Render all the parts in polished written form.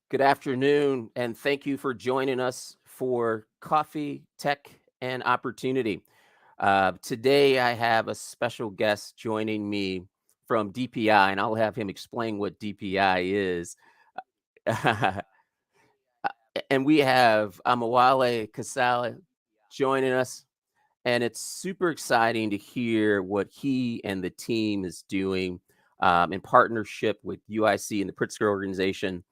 Good afternoon, and thank you for joining us for Coffee, Tech, and Opportunity. Today, I have a special guest joining me from DPI, and I'll have him explain what DPI is. And we have Amawale Kasala joining us, and it's super exciting to hear what he and the team is doing in partnership with UIC and the Pritzker organization.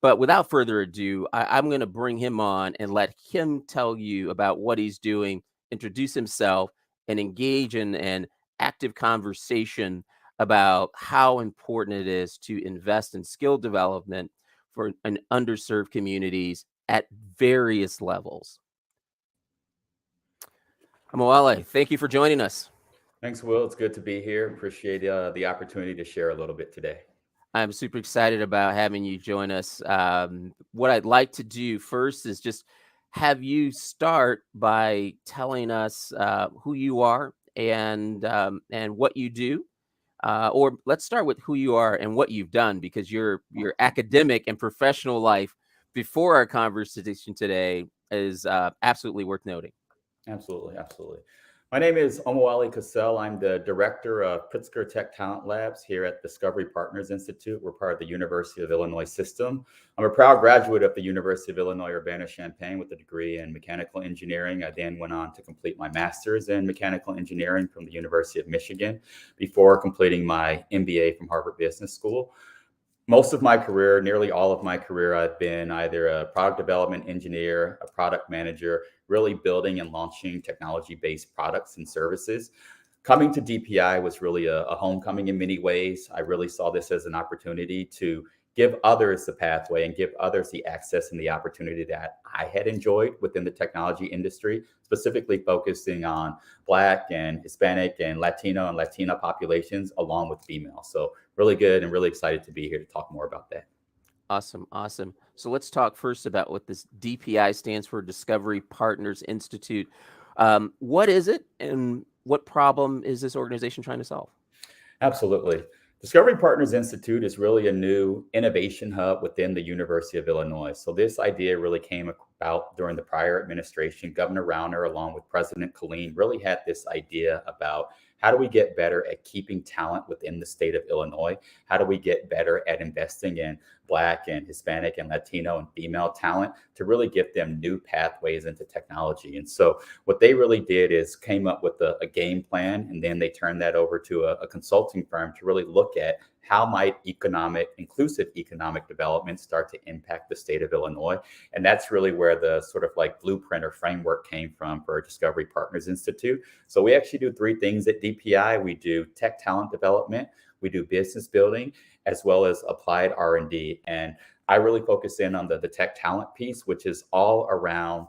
But without further ado, I'm going to bring him on and let him tell you about what he's doing, introduce himself, and engage in an active conversation about how important it is to invest in skill development for an underserved communities at various levels. Amawale, thank you for joining us. Thanks, Will. It's good to be here. Appreciate the opportunity to share a little bit today. I'm super excited about having you join us. What I'd like to do first is just have you start by telling us who you are and what you do. Or let's start with who you are and what you've done, because your academic and professional life before our conversation today is absolutely worth noting. Absolutely, absolutely. My name is Omowale Cassell. I'm the director of Pritzker Tech Talent Labs here at Discovery Partners Institute. We're part of the University of Illinois system. I'm a proud graduate of the University of Illinois Urbana-Champaign with a degree in mechanical engineering. I then went on to complete my master's in mechanical engineering from the University of Michigan before completing my MBA from Harvard Business School. Most of my career, nearly all of my career, I've been either a product development engineer, a product manager, really building and launching technology-based products and services. Coming to DPI was really a homecoming in many ways. I really saw this as an opportunity to give others the pathway and give others the access and the opportunity that I had enjoyed within the technology industry, specifically focusing on Black and Hispanic and Latino and Latina populations, along with female. So really good and really excited to be here to talk more about that. Awesome, awesome. So let's talk first about what this DPI stands for, Discovery Partners Institute. What is it, and what problem is this organization trying to solve? Absolutely. Discovery Partners Institute is really a new innovation hub within the University of Illinois. So this idea really came about during the prior administration. Governor Rauner, along with President Killeen, really had this idea about how do we get better at keeping talent within the state of Illinois? How do we get better at investing in Black and Hispanic and Latino and female talent to really give them new pathways into technology? And so what they really did is came up with a game plan, and then they turned that over to a consulting firm to really look at how might inclusive economic development start to impact the state of Illinois. And that's really where the sort of like blueprint or framework came from for Discovery Partners Institute. So we actually do three things at DPI. We do tech talent development, we do business building, as well as applied R&D. And I really focus in on the tech talent piece, which is all around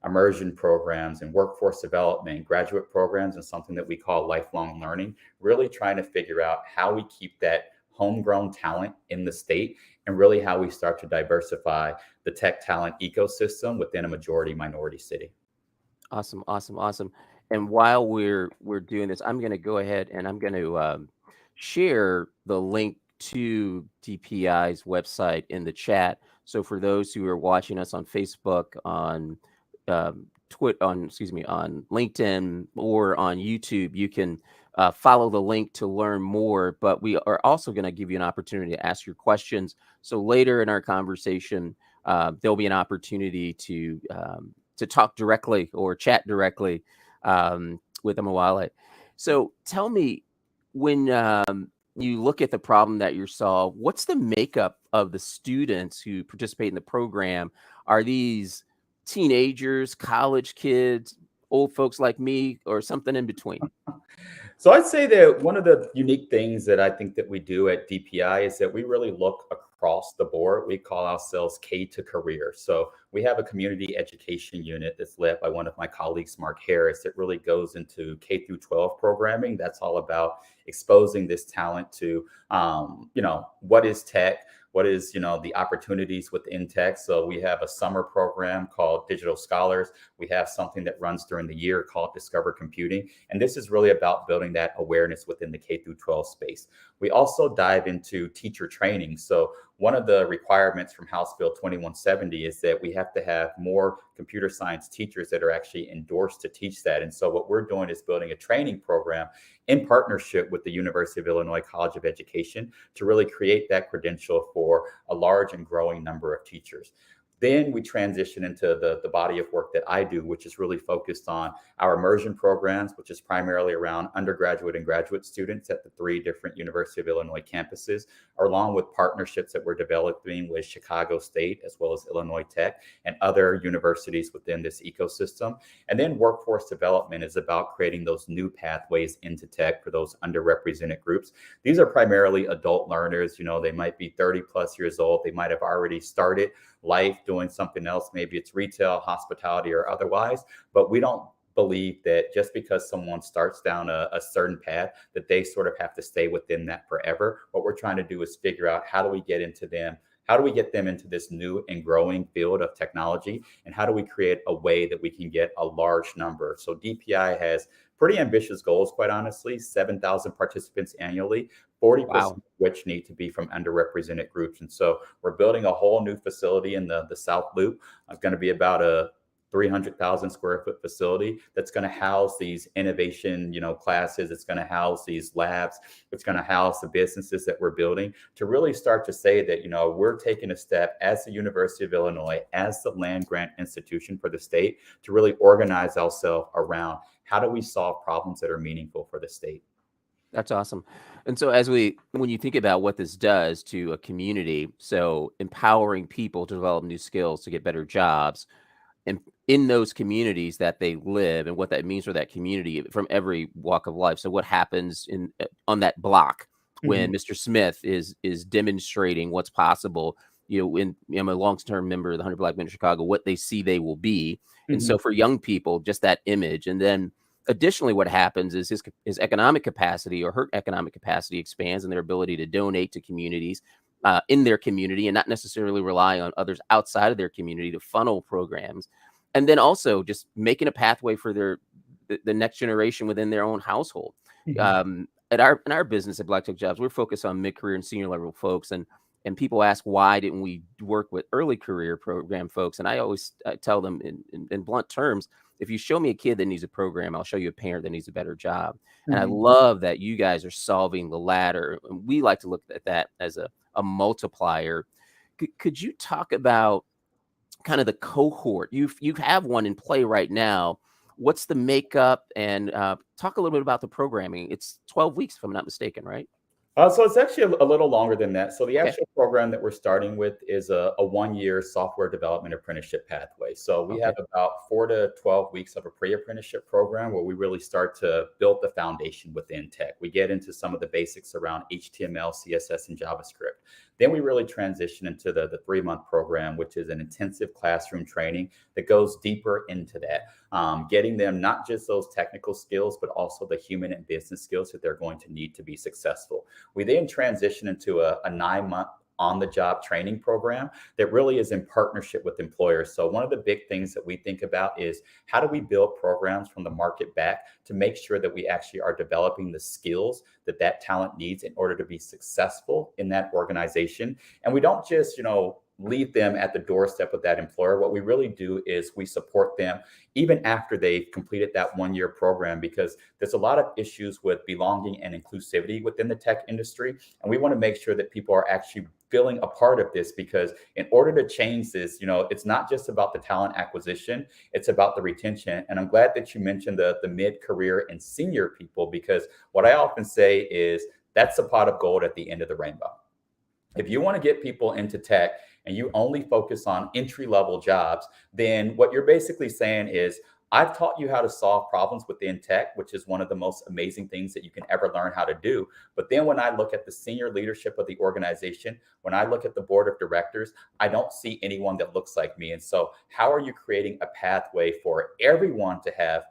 immersion programs and workforce development, graduate programs, and something that we call lifelong learning, really trying to figure out how we keep that homegrown talent in the state and really how we start to diversify the tech talent ecosystem within a majority minority city. Awesome, awesome, awesome. And while we're doing this, I'm going to go ahead and I'm going to share the link to DPI's website in the chat. So for those who are watching us on Facebook, on on LinkedIn or on YouTube, you can follow the link to learn more. But we are also going to give you an opportunity to ask your questions. So later in our conversation, there'll be an opportunity to talk directly or chat directly with Amawale. So tell me, when you look at the problem that you saw, what's the makeup of the students who participate in the program? Are these teenagers, college kids, old folks like me, or something in between? So I'd say that one of the unique things that I think that we do at DPI is that we really look across the board. We call ourselves K to Career. So we have a community education unit that's led by one of my colleagues, Mark Harris, that really goes into K through 12 programming. That's all about exposing this talent to, what is tech, what is, the opportunities within tech. So we have a summer program called Digital Scholars. We have something that runs during the year called Discover Computing. And this is really about building that awareness within the K through 12 space. We also dive into teacher training. So one of the requirements from House Bill 2170 is that we have to have more computer science teachers that are actually endorsed to teach that. And so what we're doing is building a training program in partnership with the University of Illinois College of Education to really create that credential for a large and growing number of teachers. Then we transition into the body of work that I do, which is really focused on our immersion programs, which is primarily around undergraduate and graduate students at the 3 different University of Illinois campuses, along with partnerships that we're developing with Chicago State as well as Illinois Tech and other universities within this ecosystem. And then workforce development is about creating those new pathways into tech for those underrepresented groups. These are primarily adult learners. They might be 30 plus years old. They might have already started life doing something else. Maybe it's retail, hospitality, or otherwise. But we don't believe that just because someone starts down a certain path, that they sort of have to stay within that forever. What we're trying to do is figure out how do we get into them? How do we get them into this new and growing field of technology? And how do we create a way that we can get a large number? So DPI has pretty ambitious goals, quite honestly, 7,000 participants annually, 40% Wow. of which need to be from underrepresented groups. And so we're building a whole new facility in the South Loop. It's going to be about a 300,000 square foot facility that's going to house these innovation, classes. It's going to house these labs. It's going to house the businesses that we're building to really start to say that, we're taking a step as the University of Illinois, as the land grant institution for the state, to really organize ourselves around how do we solve problems that are meaningful for the state. That's awesome. And so when you think about what this does to a community, so empowering people to develop new skills to get better jobs, and in those communities that they live and what that means for that community from every walk of life. So what happens on that block when Mhm. Mr. Smith is demonstrating what's possible, when I'm a long-term member of the 100 Black Men of Chicago, what they see they will be. And Mhm. so for young people, just that image. And then additionally, what happens is his economic capacity or her economic capacity expands and their ability to donate to communities in their community and not necessarily rely on others outside of their community to funnel programs. And then also just making a pathway for the next generation within their own household. Mhm. In our business at Black Tech Jobs, we're focused on mid-career and senior level folks, and people ask why didn't we work with early career program folks, and I always tell them in blunt terms, if you show me a kid that needs a program, I'll show you a parent that needs a better job. And I Mhm. love that you guys are solving the latter. And we like to look at that as a multiplier. Could you talk about kind of the cohort? You have one in play right now. What's the makeup? And talk a little bit about the programming. It's 12 weeks, if I'm not mistaken, right? So it's actually a little longer than that. So the Okay. actual program that we're starting with is a 1 year software development apprenticeship pathway. So we have Okay. about 4 to 12 weeks of a pre-apprenticeship program where we really start to build the foundation within tech. We get into some of the basics around HTML, CSS, and JavaScript. Then we really transition into the 3 month program, which is an intensive classroom training that goes deeper into that, getting them not just those technical skills, but also the human and business skills that they're going to need to be successful. We then transition into a 9 month on the job training program that really is in partnership with employers. So one of the big things that we think about is how do we build programs from the market back to make sure that we actually are developing the skills that that talent needs in order to be successful in that organization. And we don't just, leave them at the doorstep of that employer. What we really do is we support them even after they've completed that 1 year program, because there's a lot of issues with belonging and inclusivity within the tech industry. And we want to make sure that people are actually feeling a part of this, because in order to change this, it's not just about the talent acquisition, it's about the retention. And I'm glad that you mentioned the mid-career and senior people, because what I often say is that's the pot of gold at the end of the rainbow. If you want to get people into tech and you only focus on entry level jobs, then what you're basically saying is, I've taught you how to solve problems within tech, which is one of the most amazing things that you can ever learn how to do. But then when I look at the senior leadership of the organization, when I look at the board of directors, I don't see anyone that looks like me. And so, how are you creating a pathway for everyone to have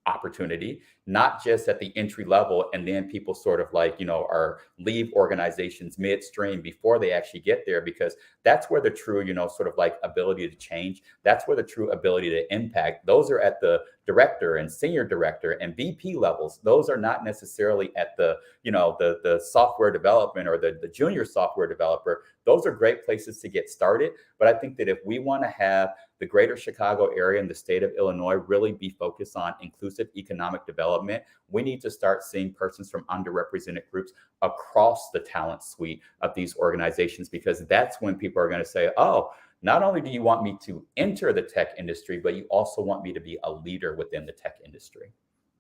opportunity not just at the entry level. And then people sort of like, are leave organizations midstream before they actually get there, because that's where the true, sort of like ability to change, that's where the true ability to impact, those are at the director and senior director and VP levels. Those are not necessarily at the, the software development or the junior software developer. Those are great places to get started. But I think that if we want to have the greater Chicago area and the state of Illinois really be focused on inclusive economic development, we need to start seeing persons from underrepresented groups across the talent suite of these organizations, because that's when people are going to say, oh, not only do you want me to enter the tech industry, but you also want me to be a leader within the tech industry.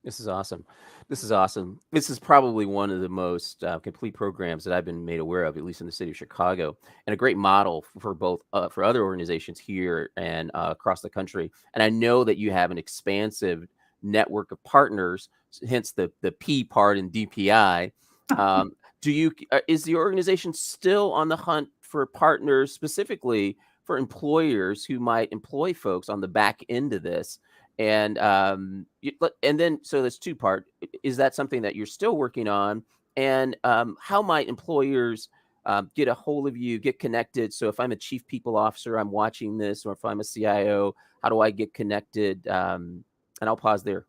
This is awesome. This is awesome. This is probably one of the most complete programs that I've been made aware of, at least in the city of Chicago, and a great model for both for other organizations here and across the country. And I know that you have an expansive network of partners, hence the P part in DPI. Is the organization still on the hunt for partners, specifically for employers who might employ folks on the back end of this? And then so that's two part. Is that something that you're still working on? And how might employers get a hold of you, get connected? So if I'm a chief people officer, I'm watching this, or if I'm a CIO, how do I get connected? And I'll pause there.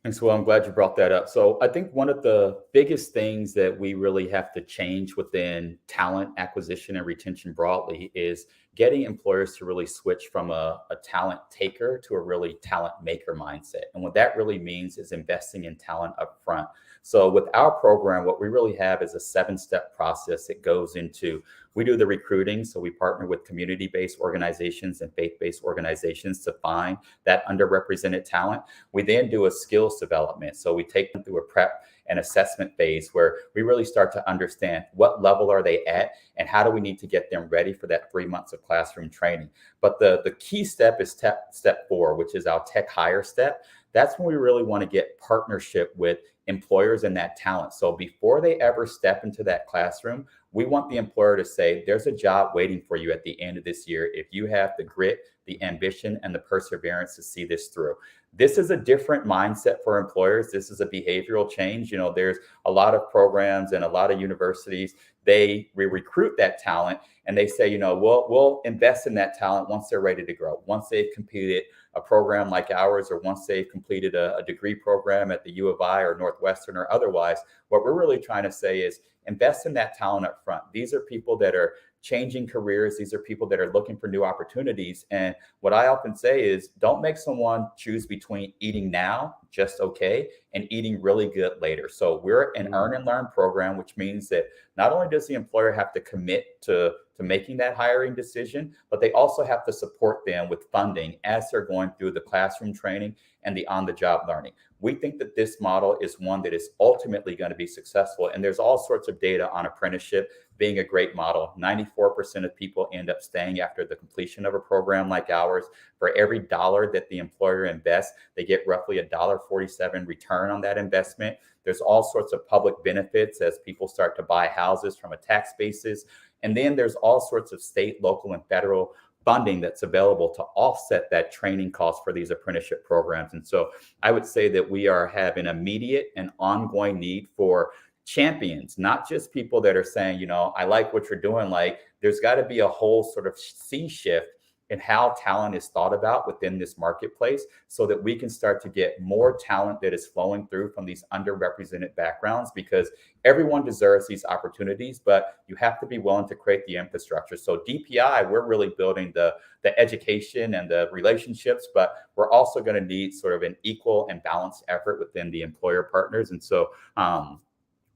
Thanks. Well, I'm glad you brought that up. So I think one of the biggest things that we really have to change within talent acquisition and retention broadly is getting employers to really switch from a talent taker to a really talent maker mindset. And what that really means is investing in talent up front. So with our program, what we really have is a 7-step process that goes into, we do the recruiting. So we partner with community-based organizations and faith-based organizations to find that underrepresented talent. We then do a skills development. So we take them through a prep and assessment phase where we really start to understand what level are they at and how do we need to get them ready for that 3 months of classroom training. But the key step is step 4, which is our tech hire step. That's when we really want to get partnership with employers and that talent. So before they ever step into that classroom, we want the employer to say, there's a job waiting for you at the end of this year if you have the grit, the ambition, and the perseverance to see this through. This is a different mindset for employers. This is a behavioral change. There's a lot of programs and a lot of universities, we recruit that talent and they say, we'll invest in that talent once they're ready to grow, once they've completed a program like ours, or once they've completed a degree program at the U of I or Northwestern or otherwise. What we're really trying to say is invest in that talent up front. These are people that are changing careers. These are people that are looking for new opportunities. And what I often say is, don't make someone choose between eating now, just okay, and eating really good later. So we're an earn and learn program, which means that not only does the employer have to commit to making that hiring decision, but they also have to support them with funding as they're going through the classroom training and the on-the-job learning. We think that this model is one that is ultimately going to be successful. And there's all sorts of data on apprenticeship being a great model. 94% of people end up staying after the completion of a program like ours. For every dollar that the employer invests, they get roughly $1.47 return on that investment. There's all sorts of public benefits as people start to buy houses from a tax basis. And then there's all sorts of state, local, and federal funding that's available to offset that training cost for these apprenticeship programs. And so I would say that we have an immediate and ongoing need for champions, not just people that are saying, I like what you're doing. Like, there's got to be a whole sort of sea shift in how talent is thought about within this marketplace, so that we can start to get more talent that is flowing through from these underrepresented backgrounds, because everyone deserves these opportunities, but you have to be willing to create the infrastructure. So DPI, we're really building the education and the relationships, but we're also going to need sort of an equal and balanced effort within the employer partners. And so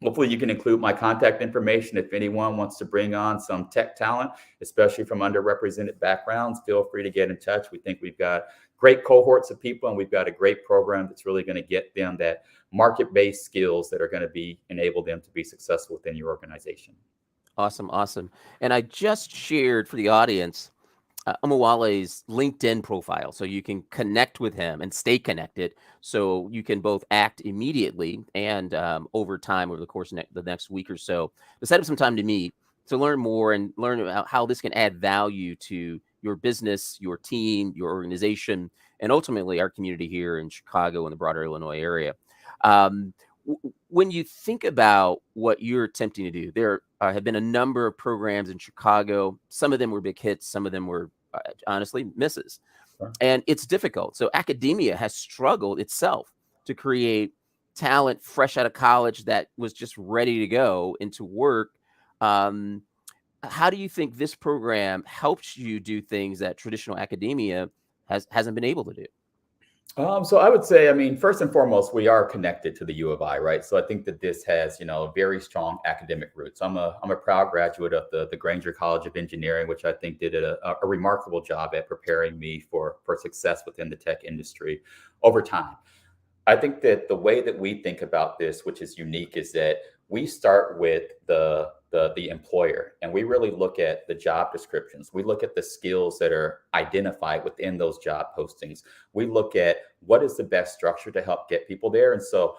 hopefully you can include my contact information. If anyone wants to bring on some tech talent, especially from underrepresented backgrounds, feel free to get in touch. We think we've got great cohorts of people, and we've got a great program that's really going to get them that market-based skills that are going to enable them to be successful within your organization. Awesome. Awesome. And I just shared for the audience Omowale's LinkedIn profile, so you can connect with him and stay connected, so you can both act immediately and over time, over the course of the next week or so, to set up some time to meet, to learn more and learn about how this can add value to your business, your team, your organization, and ultimately our community here in Chicago and the broader Illinois area. Um, when you think about what you're attempting to do, there have been a number of programs in Chicago. Some of them were big hits, some of them were honestly misses. Sure. And it's difficult. So academia has struggled itself to create talent fresh out of college that was just ready to go into work. Um, how do you think this program helps you do things that traditional academia hasn't been able to do? So I would say, I mean, first and foremost, we are connected to the U of I, right? So I think that this has, very strong academic roots. I'm a proud graduate of the Granger College of Engineering, which I think did a remarkable job at preparing me for success within the tech industry over time. I think that the way that we think about this, which is unique, is that we start with the employer, and we really look at the job descriptions. We look at the skills that are identified within those job postings. We look at what is the best structure to help get people there. And so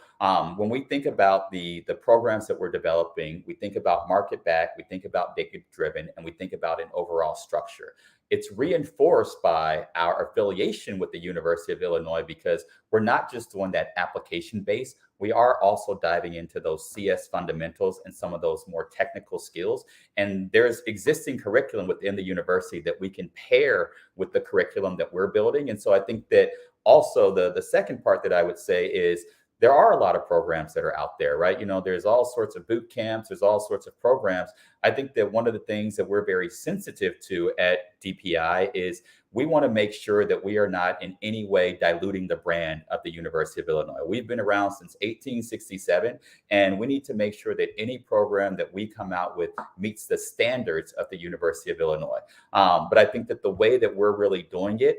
when we think about the programs that we're developing, we think about market back, we think about data driven, and we think about an overall structure. It's reinforced by our affiliation with the University of Illinois, because we're not just doing that application base. We are also diving into those CS fundamentals and some of those more technical skills. And there's existing curriculum within the university that we can pair with the curriculum that we're building. And so I think that also the second part that I would say is there are a lot of programs that are out there, right? There's all sorts of boot camps, there's all sorts of programs. I think that one of the things that we're very sensitive to at DPI is we want to make sure that we are not in any way diluting the brand of the University of Illinois. We've been around since 1867, and we need to make sure that any program that we come out with meets the standards of the University of Illinois. But I think that the way that we're really doing it,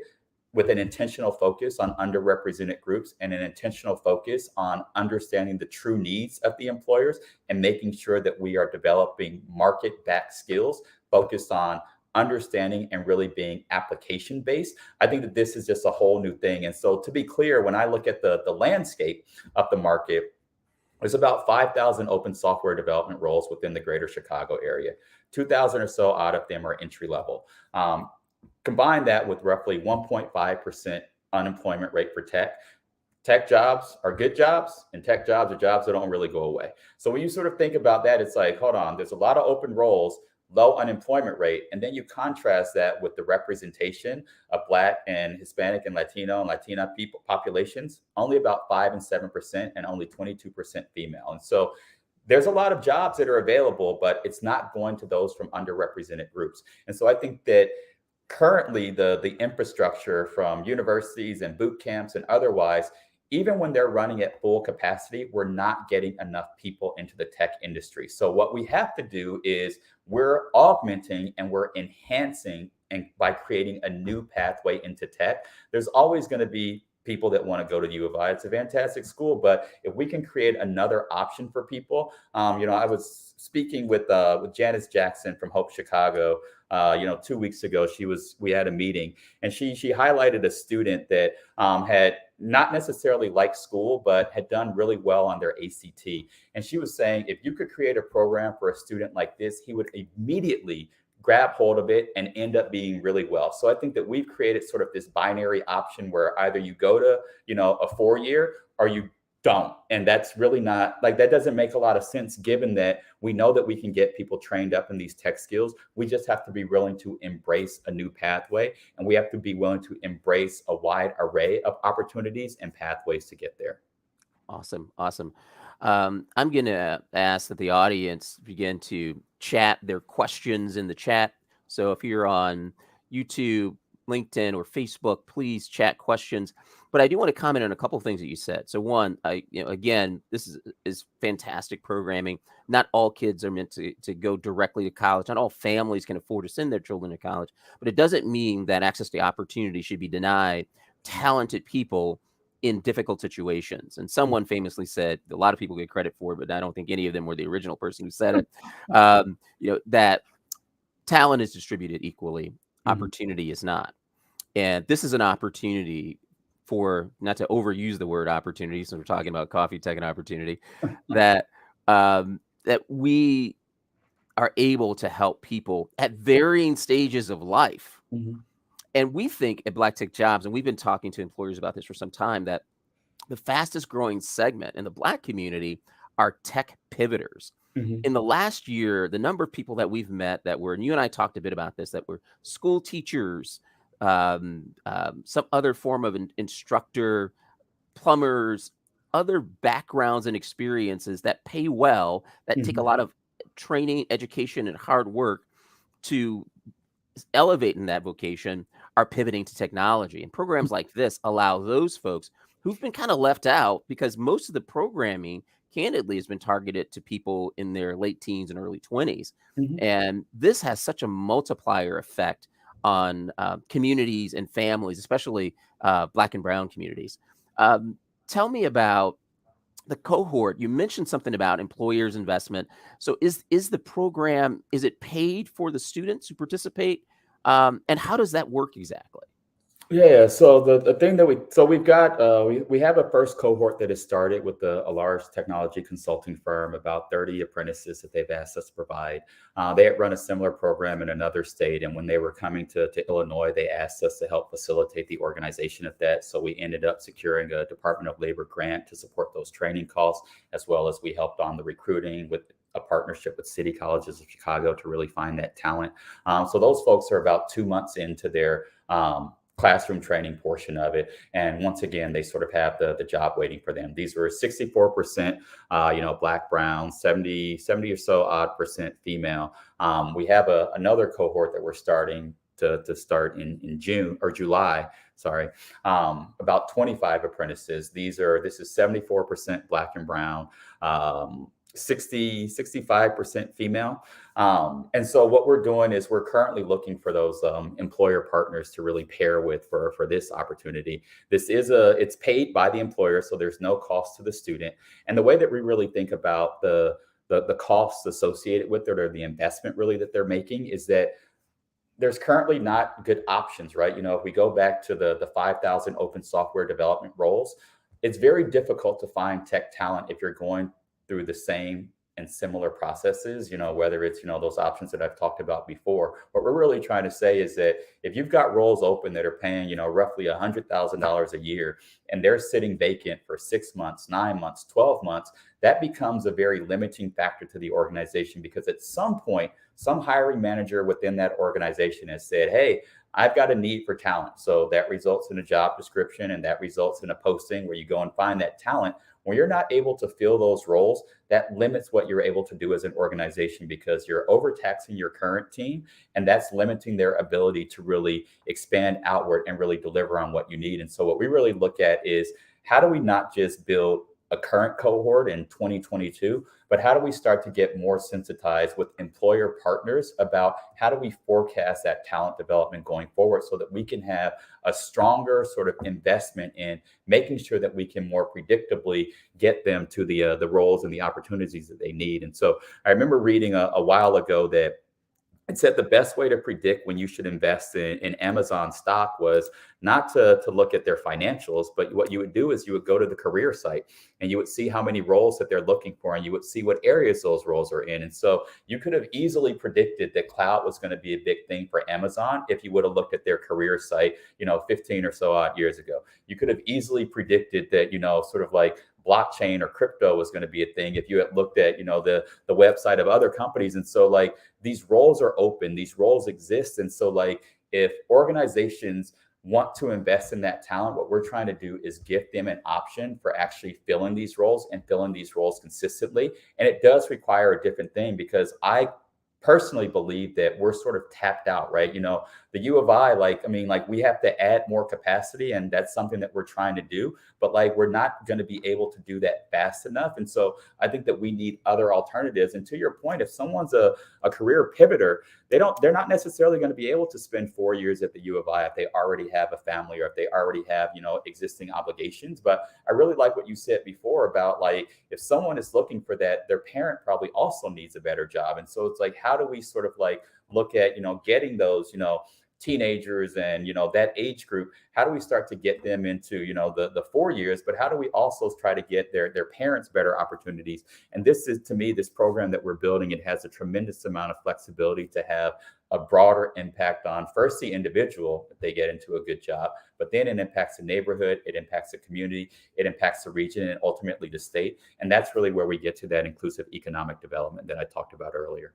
with an intentional focus on underrepresented groups and an intentional focus on understanding the true needs of the employers and making sure that we are developing market-backed skills focused on understanding and really being application-based. I think that this is just a whole new thing. And so to be clear, when I look at the landscape of the market, there's about 5,000 open software development roles within the greater Chicago area. 2,000 or so out of them are entry level. Combine that with roughly 1.5% unemployment rate for tech. Tech jobs are good jobs, and tech jobs are jobs that don't really go away. So when you sort of think about that, it's like, hold on, there's a lot of open roles, low unemployment rate, and then you contrast that with the representation of Black and Hispanic and Latino and Latina people populations, only about 5 and 7%, and only 22% female. And so there's a lot of jobs that are available, but it's not going to those from underrepresented groups. And so I think that currently the infrastructure from universities and boot camps and otherwise, even when they're running at full capacity, we're not getting enough people into the tech industry. So what we have to do is we're augmenting and we're enhancing, and by creating a new pathway into tech. There's always going to be people that want to go to U of I. It's a fantastic school, but if we can create another option for people, I was speaking with Janice Jackson from Hope Chicago, 2 weeks ago. We had a meeting, and she highlighted a student that had not necessarily liked school, but had done really well on their ACT. And she was saying, if you could create a program for a student like this, he would immediately grab hold of it and end up being really well. So I think that we've created sort of this binary option where either you go to, a 4-year or you don't. And that's really not like, that doesn't make a lot of sense, given that we know that we can get people trained up in these tech skills. We just have to be willing to embrace a new pathway, and we have to be willing to embrace a wide array of opportunities and pathways to get there. Awesome. I'm going to ask that the audience begin to chat their questions in the chat. So if you're on YouTube, LinkedIn, or Facebook, please chat questions. But I do want to comment on a couple of things that you said. So one, again, this is fantastic programming. Not all kids are meant to go directly to college. Not all families can afford to send their children to college. But it doesn't mean that access to opportunity should be denied talented people in difficult situations. And someone famously said, a lot of people get credit for it, but I don't think any of them were the original person who said it, that talent is distributed equally, opportunity is not. And this is an opportunity for, not to overuse the word opportunity, so we're talking about coffee tech and opportunity, that we are able to help people at varying stages of life. And we think at Black Tech Jobs, and we've been talking to employers about this for some time, that the fastest growing segment in the Black community are tech pivoters. Mhm. In the last year, the number of people that we've met that were, and you and I talked a bit about this, that were school teachers, some other form of instructor, plumbers, other backgrounds and experiences that pay well, that take a Mhm. lot of training, education, and hard work to elevate in that vocation, are pivoting to technology. And programs like this allow those folks who've been kind of left out, because most of the programming, candidly, has been targeted to people in their late teens and early 20s. Mhm. And this has such a multiplier effect on communities and families, especially Black and Brown communities. Um, Tell me about the cohort. You mentioned something about employers' investment. So is the program, is it paid for the students who participate? And how does that work exactly? Yeah, so the thing that we've got we have a first cohort that has started with a large technology consulting firm, about 30 apprentices that they've asked us to provide. They had run a similar program in another state, and when they were coming to Illinois, they asked us to help facilitate the organization of that. So we ended up securing a Department of Labor grant to support those training costs, as well as we helped on the recruiting with a partnership with City Colleges of Chicago to really find that talent. So those folks are about 2 months into their classroom training portion of it. And once again, they sort of have the job waiting for them. These were 64%, Black, Brown, 70 or so odd percent female. We have another cohort that we're starting to start in June or July, sorry, about 25 apprentices. This is 74% Black and Brown, 65% female. And so what we're doing is we're currently looking for those employer partners to really pair with for this opportunity. It's paid by the employer, so there's no cost to the student. And the way that we really think about the costs associated with it, or the investment really that they're making, is that there's currently not good options, right? If we go back to the 5,000 open software development roles, it's very difficult to find tech talent if you're going through the same and similar processes, whether it's, those options that I've talked about before. What we're really trying to say is that if you've got roles open that are paying, roughly $100,000 a year, and they're sitting vacant for 6 months, 9 months, 12 months, that becomes a very limiting factor to the organization, because at some point, some hiring manager within that organization has said, hey, I've got a need for talent. So that results in a job description, and that results in a posting where you go and find that talent. When you're not able to fill those roles, that limits what you're able to do as an organization, because you're overtaxing your current team, and that's limiting their ability to really expand outward and really deliver on what you need. And so what we really look at is, how do we not just build a current cohort in 2022, but how do we start to get more sensitized with employer partners about how do we forecast that talent development going forward, so that we can have a stronger sort of investment in making sure that we can more predictably get them to the roles and the opportunities that they need. And so I remember reading a while ago that it said the best way to predict when you should invest in Amazon stock was not to look at their financials, but what you would do is you would go to the career site, and you would see how many roles that they're looking for, and you would see what areas those roles are in. And so you could have easily predicted that cloud was going to be a big thing for Amazon if you would have looked at their career site, 15 or so odd years ago. You could have easily predicted that, sort of like blockchain or crypto was going to be a thing if you had looked at, the website of other companies. And so like, these roles are open, these roles exist. And so like, if organizations want to invest in that talent, what we're trying to do is give them an option for actually filling these roles, and filling these roles consistently. And it does require a different thing, because I personally believe that we're sort of tapped out, right? The U of I, like we have to add more capacity, and that's something that we're trying to do, but like, we're not going to be able to do that fast enough. And so I think that we need other alternatives. And to your point, if someone's a career pivoter, they're not necessarily going to be able to spend 4 years at the U of I if they already have a family, or if they already have, existing obligations. But I really like what you said before about, like, if someone is looking for that, their parent probably also needs a better job. And so it's like, how do we sort of like look at, getting those, teenagers and, that age group, how do we start to get them into, the 4 years, but how do we also try to get their parents better opportunities? And this is, to me, this program that we're building, it has a tremendous amount of flexibility to have a broader impact on first the individual if they get into a good job, but then it impacts the neighborhood, it impacts the community, it impacts the region, and ultimately the state. And that's really where we get to that inclusive economic development that I talked about earlier.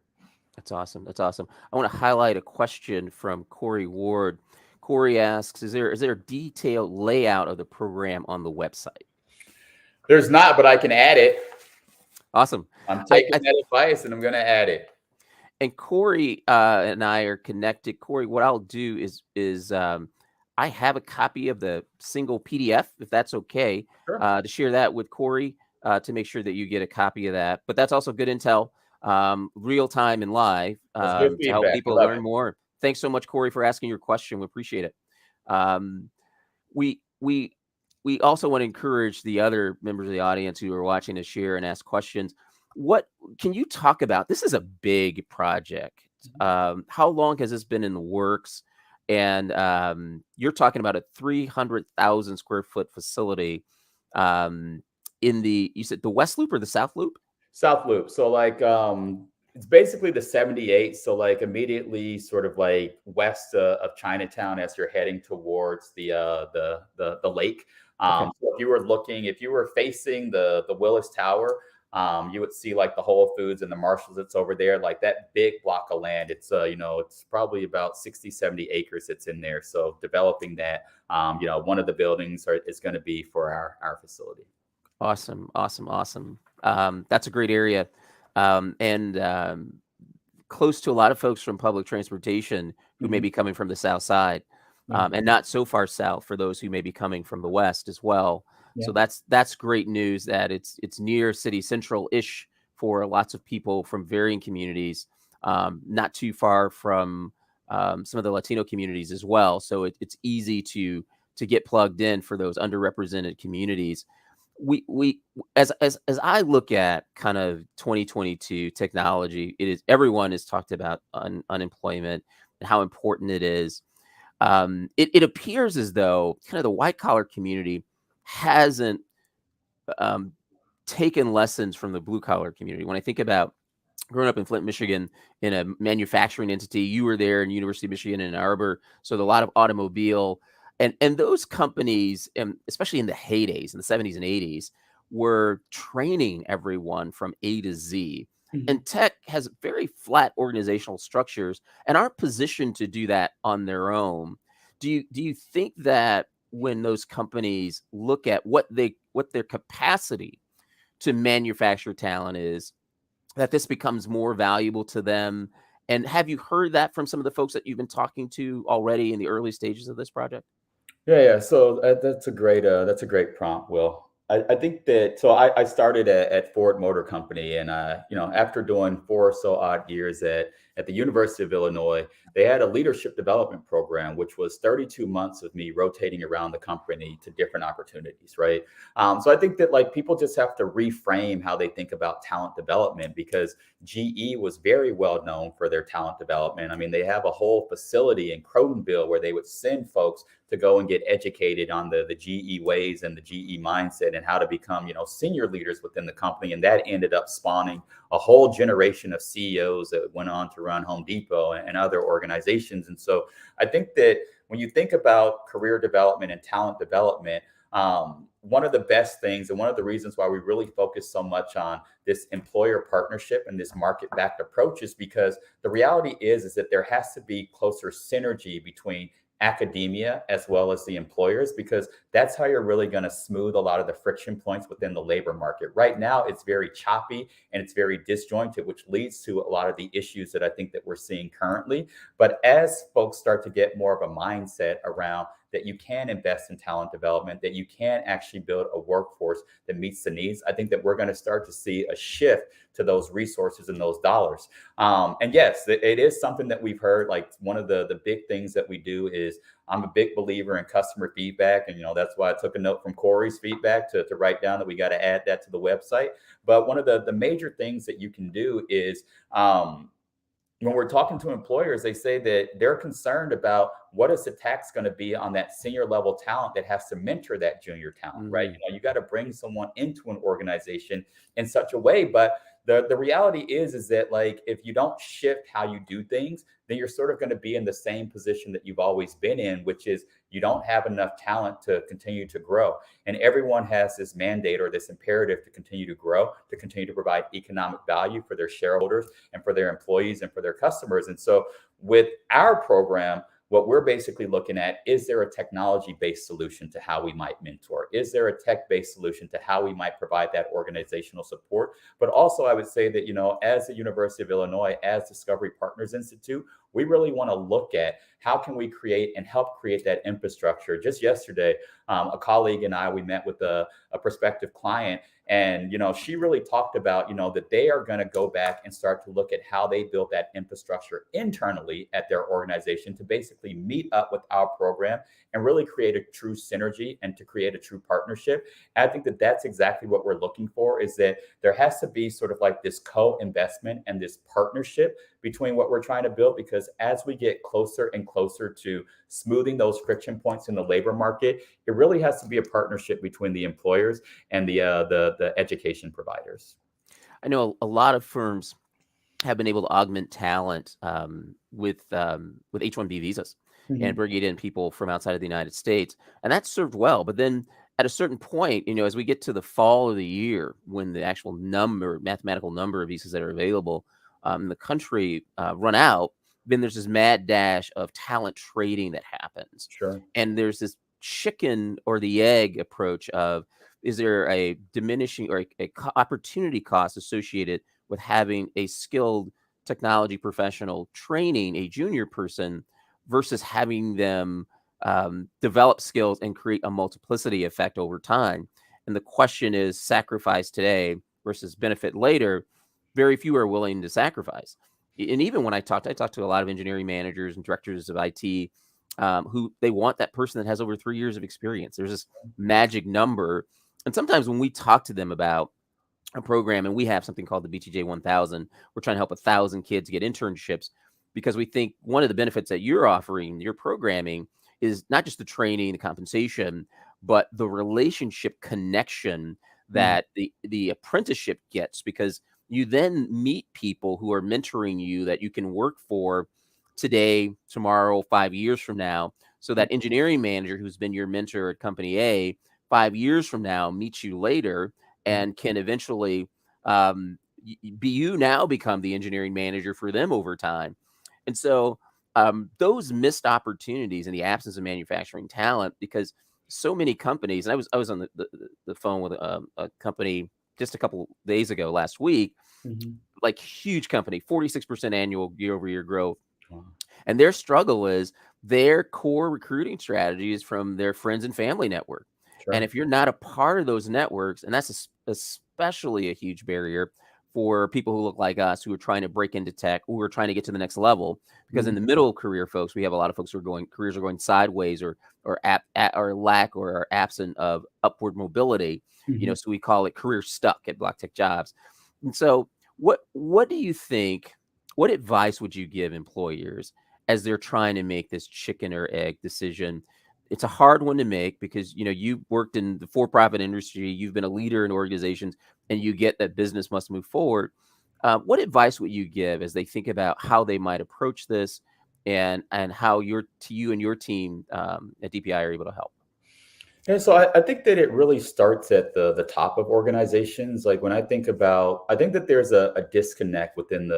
That's awesome. That's awesome. I want to highlight a question from Corey Ward. Corey asks, is there a detailed layout of the program on the website? There's not, but I can add it. Awesome. I'm taking that advice and I'm going to add it. And Corey and I are connected. Corey, what I'll do is I have a copy of the single PDF, if that's okay, Sure. to share that with Corey to make sure that you get a copy of that. But that's also good intel, real time and live to help people learn more. Thanks so much, Corey, for asking your question. We appreciate it. We also want to encourage the other members of the audience who are watching to share and ask questions. What can you talk about? This is a big project. How long has this been in the works? And you're talking about a 300,000 square foot facility in you said the West Loop or the South Loop? South Loop. So like it's basically the 78. So like immediately sort of like west of Chinatown as you're heading towards the lake. Okay. So if you were facing the Willis Tower, you would see like the Whole Foods and the Marshalls that's over there, like that big block of land. It's it's probably about 60, 70 acres that's in there. So developing that, one of the buildings is going to be for our facility. Awesome. That's a great area. And close to a lot of folks from public transportation who may be coming from the South Side, and not so far south for those who may be coming from the West as well. Yeah. So that's great news that it's near city central-ish for lots of people from varying communities, not too far from some of the Latino communities as well. So it's easy to get plugged in for those underrepresented communities. We as I look at kind of 2022 technology, everyone has talked about unemployment and how important it is. It appears as though kind of the white collar community hasn't taken lessons from the blue collar community. When I think about growing up in Flint, Michigan, in a manufacturing entity, you were there in University of Michigan in Ann Arbor, so a lot of automobile. And those companies, especially in the heydays, in the 70s and 80s, were training everyone from A to Z. And tech has very flat organizational structures and aren't positioned to do that on their own. Do you think that when those companies look at what their capacity to manufacture talent is, that this becomes more valuable to them? And have you heard that from some of the folks that you've been talking to already in the early stages of this project? Yeah. So that's a great prompt, Will. I think that, so I started at Ford Motor Company, and after doing 4 or so odd years at the University of Illinois, they had a leadership development program, which was 32 months of me rotating around the company to different opportunities, right? So I think that like people just have to reframe how they think about talent development, because GE was very well known for their talent development. I mean, they have a whole facility in Crotonville where they would send folks to go and get educated on the GE ways and the GE mindset and how to become, senior leaders within the company. And that ended up spawning a whole generation of CEOs that went on to run Home Depot and other organizations. And so I think that when you think about career development and talent development, one of the best things and one of the reasons why we really focus so much on this employer partnership and this market-backed approach is because the reality is that there has to be closer synergy between academia as well as the employers, because that's how you're really going to smooth a lot of the friction points within the labor market. Right now, it's very choppy and it's very disjointed, which leads to a lot of the issues that I think that we're seeing currently. But as folks start to get more of a mindset around that you can invest in talent development, that you can actually build a workforce that meets the needs, I think that we're going to start to see a shift to those resources and those dollars. And yes, it is something that we've heard. Like one of the big things that we do is I'm a big believer in customer feedback. And, that's why I took a note from Corey's feedback to write down that we got to add that to the website. But one of the major things that you can do is when we're talking to employers, they say that they're concerned about what is the tax going to be on that senior level talent that has to mentor that junior talent, right? You got to bring someone into an organization in such a way, but the reality is that like if you don't shift how you do things, then you're sort of going to be in the same position that you've always been in, which is you don't have enough talent to continue to grow. And everyone has this mandate or this imperative to continue to grow, to continue to provide economic value for their shareholders and for their employees and for their customers. And so with our program, what we're basically looking at, is there a technology-based solution to how we might mentor? Is there a tech-based solution to how we might provide that organizational support? But also, I would say that, as the University of Illinois, as Discovery Partners Institute, we really want to look at how can we create and help create that infrastructure. Just yesterday, a colleague and I, we met with a prospective client, and she really talked about that they are going to go back and start to look at how they built that infrastructure internally at their organization to basically meet up with our program and really create a true synergy and to create a true partnership. And I think that that's exactly what we're looking for, is that there has to be sort of like this co-investment and this partnership between what we're trying to build, because as we get closer and closer to smoothing those friction points in the labor market, it really has to be a partnership between the employers and the education providers. I know a lot of firms have been able to augment talent with H-1B visas and bringing in people from outside of the United States, and that's served well. But then at a certain point, as we get to the fall of the year, when the actual mathematical number of visas that are available in the country run out, then there's this mad dash of talent trading that happens. Sure. And there's this chicken or the egg approach of, is there a diminishing or a opportunity cost associated with having a skilled technology professional training a junior person versus having them develop skills and create a multiplicity effect over time? And the question is, sacrifice today versus benefit later. Very few are willing to sacrifice. And even when I talked to a lot of engineering managers and directors of IT who they want that person that has over 3 years of experience. There's this magic number. And sometimes when we talk to them about a program, and we have something called the BTJ 1000, we're trying to help 1,000 kids get internships, because we think one of the benefits that you're offering, your programming, is not just the training, the compensation, but the relationship connection that the apprenticeship gets, because you then meet people who are mentoring you that you can work for today, tomorrow, 5 years from now. So that engineering manager who's been your mentor at company A 5 years from now meets you later and can eventually become the engineering manager for them over time. And so those missed opportunities in the absence of manufacturing talent, because so many companies, and I was on the phone with a company just a couple days ago last week, like huge company, 46% annual year-over-year growth. Wow. And their struggle is their core recruiting strategy is from their friends and family network. Sure. And if you're not a part of those networks, and that's especially a huge barrier for people who look like us, who are trying to break into tech, who are trying to get to the next level, because in the middle career folks, we have a lot of folks who are careers are going sideways or lack or are absent of upward mobility. So we call it career stuck at Black Tech Jobs. And so what do you think, what advice would you give employers as they're trying to make this chicken or egg decision? It's a hard one to make, because you've worked in the for-profit industry, you've been a leader in organizations, and you get that business must move forward. What advice would you give as they think about how they might approach this, and how you and your team at DPI are able to help? And so I think that it really starts at the top of organizations. Like when I think that there's a disconnect within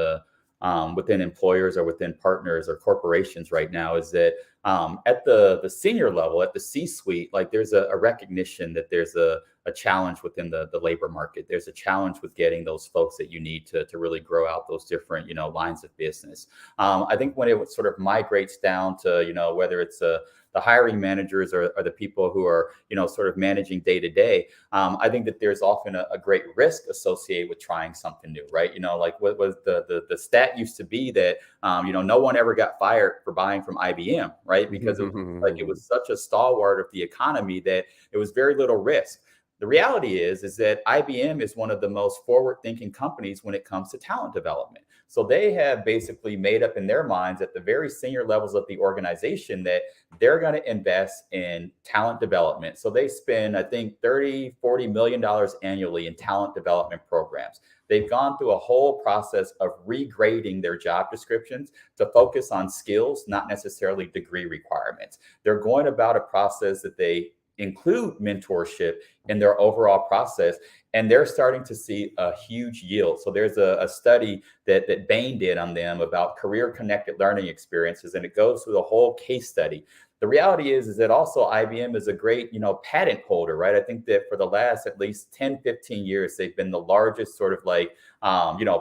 within employers or within partners or corporations right now, is that at the senior level, at the C-suite, like there's a recognition that there's a challenge within the labor market. There's a challenge with getting those folks that you need to really grow out those different, lines of business. I think when it sort of migrates down to, whether it's the hiring managers or the people who are, sort of managing day to day, I think that there's often a great risk associated with trying something new, right? Like what was the stat used to be that, no one ever got fired for buying from IBM, right? Because it was such a stalwart of the economy that it was very little risk. The reality is that IBM is one of the most forward-thinking companies when it comes to talent development. So they have basically made up in their minds at the very senior levels of the organization that they're going to invest in talent development. So they spend, I think, 30, $40 million annually in talent development programs. They've gone through a whole process of regrading their job descriptions to focus on skills, not necessarily degree requirements. They're going about a process that they include mentorship in their overall process, and they're starting to see a huge yield. So there's a study that Bain did on them about career connected learning experiences, and it goes through the whole case study. The reality is that also IBM is a great, patent holder, right? I think that for the last at least 10, 15 years, they've been the largest sort of like,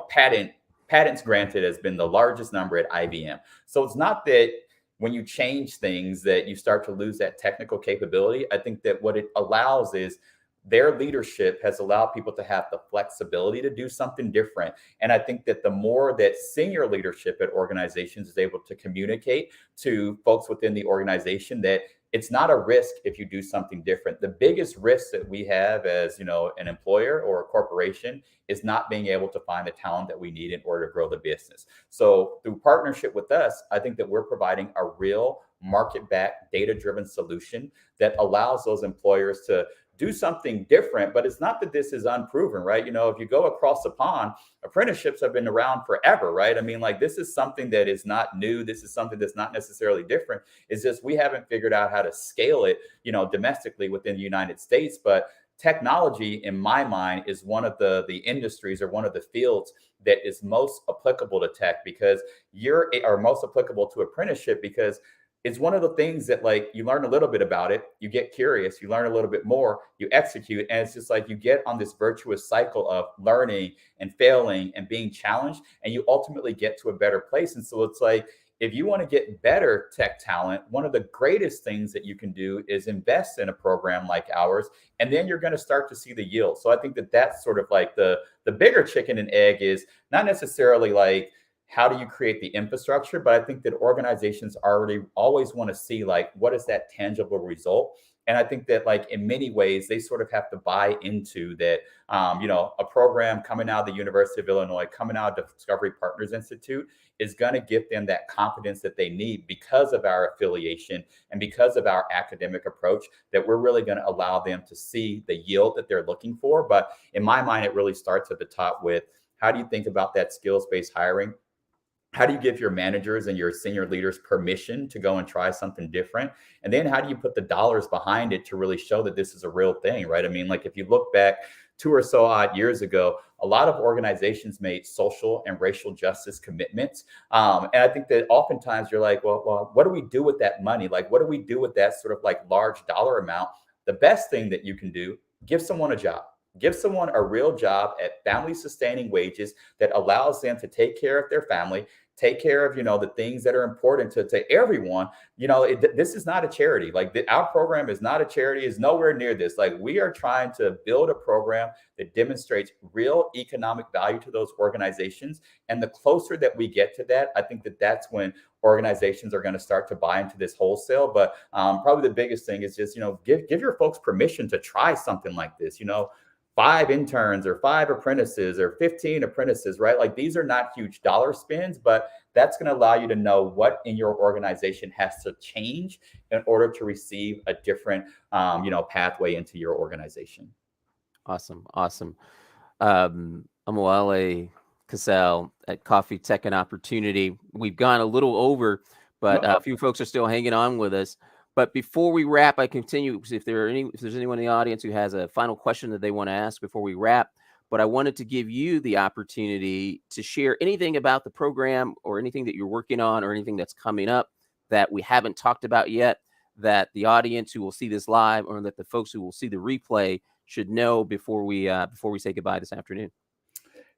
patents granted has been the largest number at IBM. So it's not that when you change things that you start to lose that technical capability. I think that what it allows is their leadership has allowed people to have the flexibility to do something different. And I think that the more that senior leadership at organizations is able to communicate to folks within the organization that it's not a risk if you do something different. The biggest risk that we have as, an employer or a corporation is not being able to find the talent that we need in order to grow the business. So through partnership with us, I think that we're providing a real market-backed, data-driven solution that allows those employers to do something different. But it's not that this is unproven, right? If you go across the pond, apprenticeships have been around forever, right? I mean, like, this is something that is not new. This is something that's not necessarily different. It's just we haven't figured out how to scale it, domestically within the United States. But technology, in my mind, is one of the industries or one of the fields that is most applicable to tech, because are most applicable to apprenticeship, because it's one of the things that, like, you learn a little bit about it, you get curious, you learn a little bit more, you execute, and it's just like you get on this virtuous cycle of learning and failing and being challenged, and you ultimately get to a better place. And so it's like, if you want to get better tech talent, one of the greatest things that you can do is invest in a program like ours, and then you're going to start to see the yield. So I think that that's sort of like the bigger chicken and egg is not necessarily like, how do you create the infrastructure? But I think that organizations always want to see, like, what is that tangible result? And I think that, like, in many ways, they sort of have to buy into that, a program coming out of the University of Illinois, coming out of Discovery Partners Institute is going to give them that confidence that they need because of our affiliation and because of our academic approach, that we're really going to allow them to see the yield that they're looking for. But in my mind, it really starts at the top with, how do you think about that skills-based hiring? How do you give your managers and your senior leaders permission to go and try something different? And then how do you put the dollars behind it to really show that this is a real thing, right? I mean, like, if you look back 2 or so odd years ago, a lot of organizations made social and racial justice commitments. And I think that oftentimes you're like, well, what do we do with that money? Like, what do we do with that sort of like large dollar amount? The best thing that you can do, give someone a job. Give someone a real job at family sustaining wages that allows them to take care of their family, take care of, the things that are important to everyone. This is not a charity. Like, our program is not a charity, is nowhere near this. Like, we are trying to build a program that demonstrates real economic value to those organizations. And the closer that we get to that, I think that that's when organizations are going to start to buy into this wholesale. But probably the biggest thing is just, give your folks permission to try something like this. 5 interns or 5 apprentices or 15 apprentices, right? Like, these are not huge dollar spends, but that's going to allow you to know what in your organization has to change in order to receive a different, pathway into your organization. Awesome. Amawale Cassell at Coffee Tech and Opportunity. We've gone a little over, but a few folks are still hanging on with us. But before we wrap, I continue. If there's anyone in the audience who has a final question that they want to ask before we wrap, but I wanted to give you the opportunity to share anything about the program or anything that you're working on or anything that's coming up that we haven't talked about yet, that the audience who will see this live or that the folks who will see the replay should know before we say goodbye this afternoon.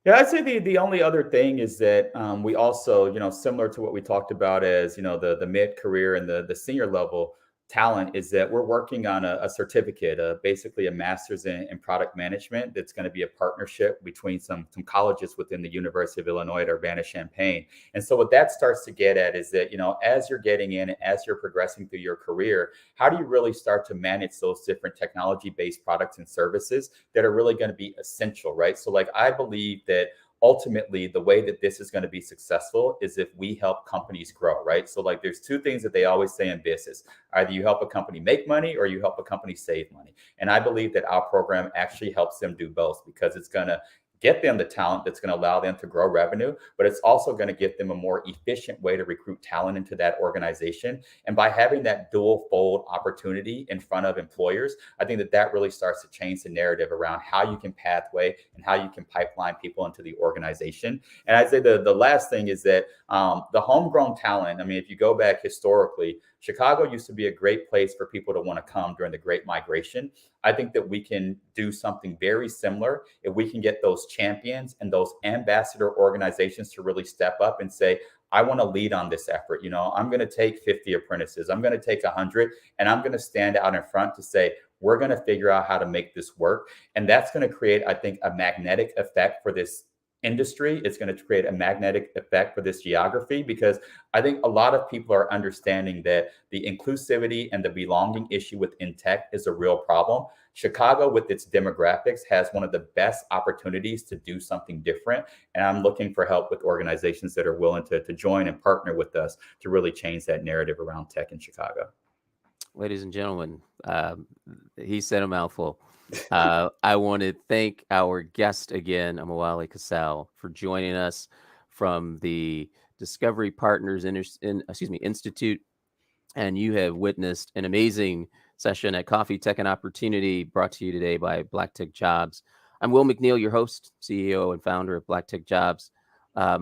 Yeah, I'd say the only other thing is that we also, similar to what we talked about as, the mid-career and the senior level talent, is that we're working on a certificate, basically a master's in product management, that's going to be a partnership between some colleges within the University of Illinois at Urbana-Champaign. And so what that starts to get at is that, as you're getting in, as you're progressing through your career, how do you really start to manage those different technology-based products and services that are really going to be essential, right? So, like, I believe that ultimately the way that this is going to be successful is if we help companies grow, right? So like there's two things that they always say in business. Either you help a company make money or you help a company save money. And I believe that our program actually helps them do both because it's going to get them the talent that's going to allow them to grow revenue, but it's also going to get them a more efficient way to recruit talent into that organization. And by having that dual fold opportunity in front of employers, I think that that really starts to change the narrative around how you can pathway and how you can pipeline people into the organization. And I'd say the last thing is that the homegrown talent, I mean, if you go back historically, Chicago used to be a great place for people to want to come during the Great Migration. I think that we can do something very similar if we can get those champions and those ambassador organizations to really step up and say, I want to lead on this effort. You know, I'm going to take 50 apprentices, I'm going to take 100, and I'm going to stand out in front to say, we're going to figure out how to make this work. And that's going to create, I think, a magnetic effect for this industry. It's going to create a magnetic effect for this geography because I think a lot of people are understanding that the inclusivity and the belonging issue within tech is a real problem. Chicago, with its demographics, has one of the best opportunities to do something different. And I'm looking for help with organizations that are willing to join and partner with us to really change that narrative around tech in Chicago. Ladies and gentlemen, he said a mouthful. I want to thank our guest again, Amawale Kasal, for joining us from the Discovery Partners Institute. And you have witnessed an amazing session at Coffee Tech and Opportunity brought to you today by Black Tech Jobs. I'm Will McNeil, your host, CEO and founder of Black Tech Jobs.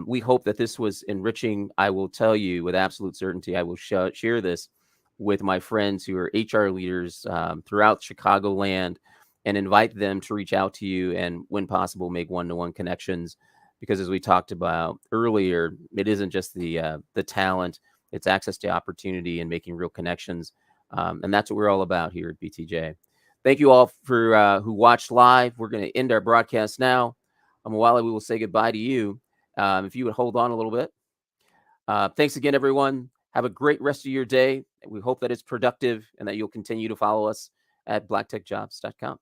We hope that this was enriching. I will tell you with absolute certainty, I will share this with my friends who are HR leaders throughout Chicagoland and invite them to reach out to you and, when possible, make one-to-one connections. Because as we talked about earlier, it isn't just the talent, it's access to opportunity and making real connections. And that's what we're all about here at BTJ. Thank you all for who watched live. We're going to end our broadcast now. Amawale, we will say goodbye to you. If you would hold on a little bit. Thanks again, everyone. Have a great rest of your day. We hope that it's productive and that you'll continue to follow us at blacktechjobs.com.